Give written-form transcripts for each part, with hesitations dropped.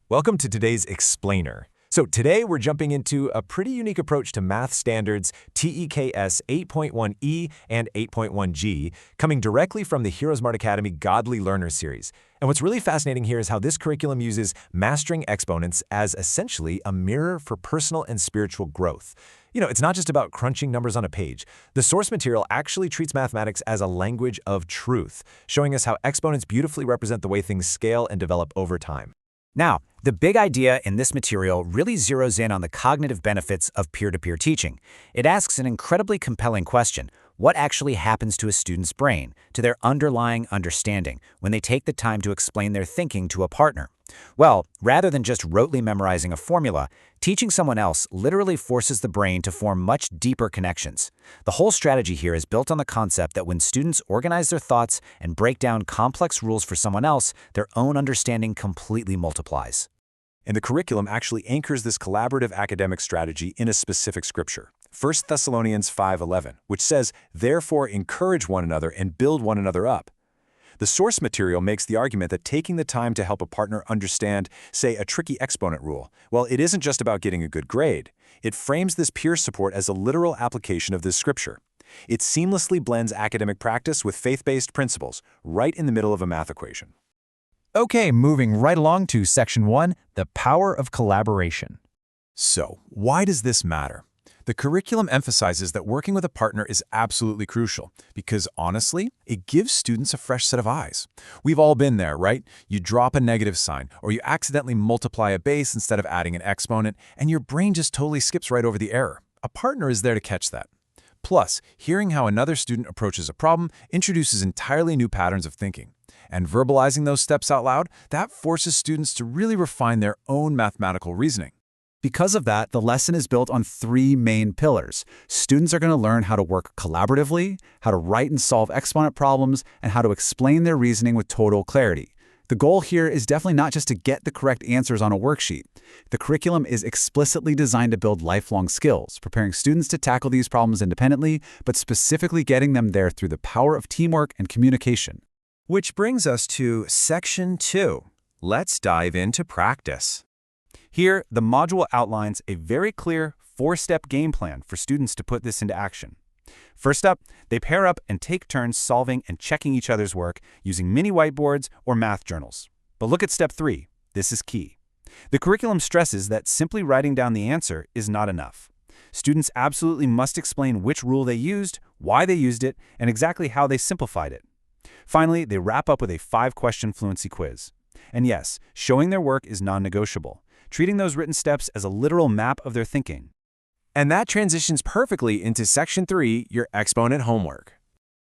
Welcome to today's Explainer. So today we're jumping into a pretty unique approach to math standards TEKS 8.1e and 8.1g, coming directly from the heroesmartacademy Godly Learner series. And what's really fascinating here is how this curriculum uses mastering exponents as essentially a mirror for personal and spiritual growth. It's not just about crunching numbers on a page. The source material actually treats mathematics as a language of truth, showing us how exponents beautifully represent the way things scale and develop over time. Now, the big idea in this material really zeroes in on the cognitive benefits of peer-to-peer teaching. It asks an incredibly compelling question: what actually happens to a student's brain, to their underlying understanding, when they take the time to explain their thinking to a partner? Well, rather than just rotely memorizing a formula, teaching someone else literally forces the brain to form much deeper connections. The whole strategy here is built on the concept that when students organize their thoughts and break down complex rules for someone else, their own understanding completely multiplies. And the curriculum actually anchors this collaborative academic strategy in a specific scripture, 1 Thessalonians 5:11, which says, "Therefore encourage one another and build one another up." The source material makes the argument that taking the time to help a partner understand, say, a tricky exponent rule, well, it isn't just about getting a good grade. It frames this peer support as a literal application of this scripture. It seamlessly blends academic practice with faith-based principles, right in the middle of a math equation. Okay, moving right along to Section 1, the power of collaboration. So, why does this matter? The curriculum emphasizes that working with a partner is absolutely crucial because, honestly, it gives students a fresh set of eyes. We've all been there, right? You drop a negative sign, or you accidentally multiply a base instead of adding an exponent, and your brain just totally skips right over the error. A partner is there to catch that. Plus, hearing how another student approaches a problem introduces entirely new patterns of thinking. And verbalizing those steps out loud, that forces students to really refine their own mathematical reasoning. Because of that, the lesson is built on three main pillars. Students are going to learn how to work collaboratively, how to write and solve exponent problems, and how to explain their reasoning with total clarity. The goal here is definitely not just to get the correct answers on a worksheet. The curriculum is explicitly designed to build lifelong skills, preparing students to tackle these problems independently, but specifically getting them there through the power of teamwork and communication. Which brings us to Section 2. Let's dive into practice. Here, the module outlines a very clear four-step game plan for students to put this into action. First up, they pair up and take turns solving and checking each other's work using mini whiteboards or math journals. But look at Step 3. This is key. The curriculum stresses that simply writing down the answer is not enough. Students absolutely must explain which rule they used, why they used it, and exactly how they simplified it. Finally, they wrap up with a 5-question fluency quiz. And yes, showing their work is non-negotiable, treating those written steps as a literal map of their thinking. And that transitions perfectly into Section 3, your exponent homework.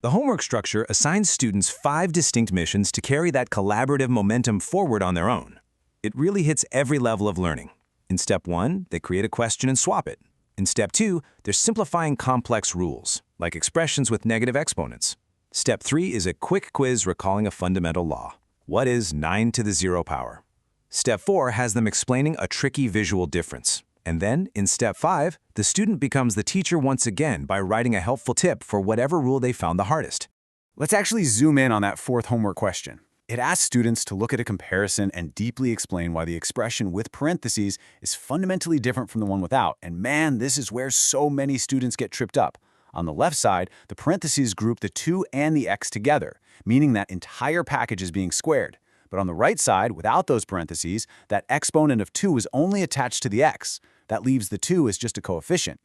The homework structure assigns students 5 distinct missions to carry that collaborative momentum forward on their own. It really hits every level of learning. In Step 1, they create a question and swap it. In Step 2, they're simplifying complex rules, like expressions with negative exponents. Step 3 is a quick quiz recalling a fundamental law. What is 9 to the 0 power? Step 4 has them explaining a tricky visual difference. And then, in Step 5, the student becomes the teacher once again by writing a helpful tip for whatever rule they found the hardest. Let's actually zoom in on that fourth homework question. It asks students to look at a comparison and deeply explain why the expression with parentheses is fundamentally different from the one without. And man, this is where so many students get tripped up. On the left side, the parentheses group the 2 and the x together, meaning that entire package is being squared. But on the right side, without those parentheses, that exponent of 2 is only attached to the x. That leaves the 2 as just a coefficient.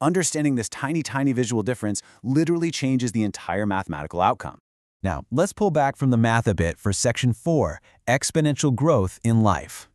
Understanding this tiny visual difference literally changes the entire mathematical outcome. Now, let's pull back from the math a bit for Section 4, exponential growth in life.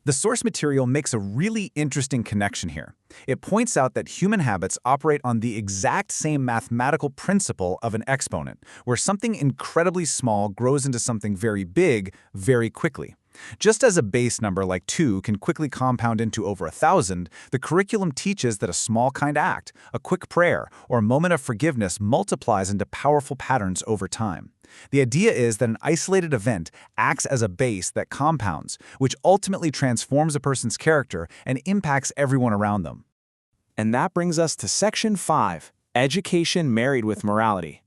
The source material makes a really interesting connection here. It points out that human habits operate on the exact same mathematical principle of an exponent, where something incredibly small grows into something very big very quickly. Just as a base number like 2 can quickly compound into over 1,000, the curriculum teaches that a small kind act, a quick prayer, or a moment of forgiveness multiplies into powerful patterns over time. The idea is that an isolated event acts as a base that compounds, which ultimately transforms a person's character and impacts everyone around them. And that brings us to Section 5, Education Married with Morality.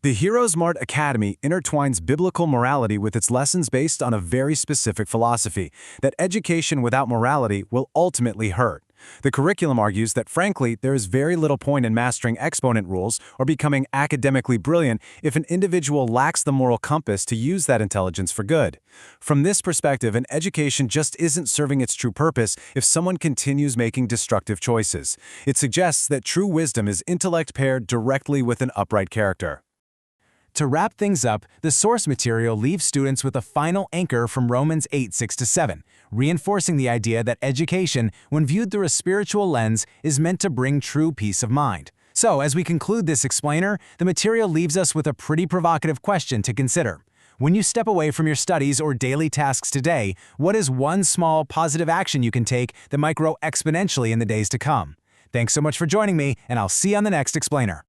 The Heroesmartacademy intertwines biblical morality with its lessons based on a very specific philosophy, that education without morality will ultimately hurt. The curriculum argues that, frankly, there is very little point in mastering exponent rules or becoming academically brilliant if an individual lacks the moral compass to use that intelligence for good. From this perspective, an education just isn't serving its true purpose if someone continues making destructive choices. It suggests that true wisdom is intellect paired directly with an upright character. To wrap things up, the source material leaves students with a final anchor from Romans 8:6-7, reinforcing the idea that education, when viewed through a spiritual lens, is meant to bring true peace of mind. So, as we conclude this explainer, the material leaves us with a pretty provocative question to consider. When you step away from your studies or daily tasks today, what is one small positive action you can take that might grow exponentially in the days to come? Thanks so much for joining me, and I'll see you on the next explainer.